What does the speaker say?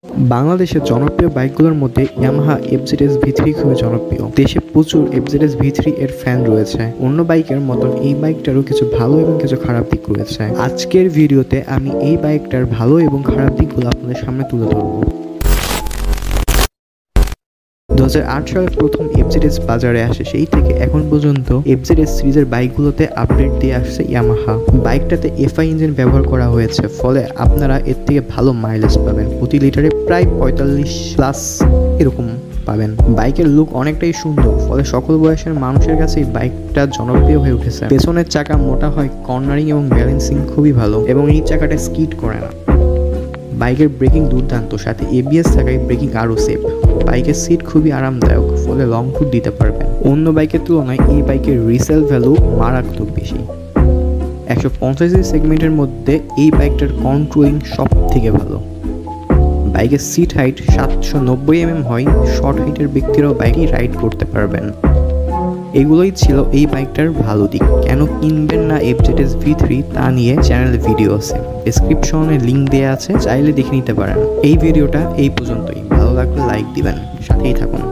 বাংলাদেশের জনপ্রিয় বাইকগুলোর মধ্যে ইয়ামাহা এফজেডএস ভি3 খুবই জনপ্রিয়। দেশে প্রচুর এফজেডএস ভি3 এর ফ্যান রয়েছে। অন্য বাইকের মতন এই বাইকটারও কিছু ভালো এবং কিছু খারাপ দিক রয়েছে। আজকের ভিডিওতে আমি এই বাইকটার ভালো এবং খারাপ দিকগুলো আপনাদের সামনে তুলে ধরবো। 2008 সালে প্রথম এফজেডএস বাজারে আসে, সেই থেকে এখন পর্যন্ত এফজেডএস সিরিজের বাইকগুলোতে আপডেট দিয়ে আসছে ইয়ামাহা। বাইকটাতে এফআই ইঞ্জিন ব্যবহার করা হয়েছে, ফলে আপনারা এর থেকে ভালো মাইলেজ পাবেন। প্রতি লিটারে প্রায় 45+ এরকম পাবেন। বাইকের লুক অনেকটাই সুন্দর, ফলে সকল বয়সের মানুষের কাছে এই বাইকটা জনপ্রিয় হয়ে উঠেছে। পেছনের চাকা মোটা হয়, কর্নারিং এবং ব্যালেন্সিং খুবই ভালো এবং এই চাকাটা স্কিড করে না। বাইকের ব্রেকিং দুর্দান্ত, সাথে এবিএস থাকায় ব্রেকিং আরও সেফ। বাইকের সিট খুবই আরামদায়ক, ফলে লং ট্যুর দিতে পারবেন। অন্য বাইকের তুলনায় এই বাইকের রিসেল ভ্যালু মারাত্মক বেশি। 150 সেগমেন্টের মধ্যে এই বাইকটার কন্ট্রোলিং সব থেকে ভালো। বাইকের সিট হাইট 790 হয়, শর্ট হাইটের ব্যক্তিরাও বাইকই রাইড করতে পারবেন। এগুলোই ছিল এই বাইকটার ভালো দিক। কেন কিনবেন না এফজেডএস ভি3 তা নিয়ে চ্যানেলে ভিডিও আছে, ডেসক্রিপশনে লিঙ্ক দেওয়া আছে, চাইলে দেখে নিতে পারেন। এই ভিডিওটা এই পর্যন্তই। ভালো লাগলে লাইক দিবেন, সাথেই থাকুন।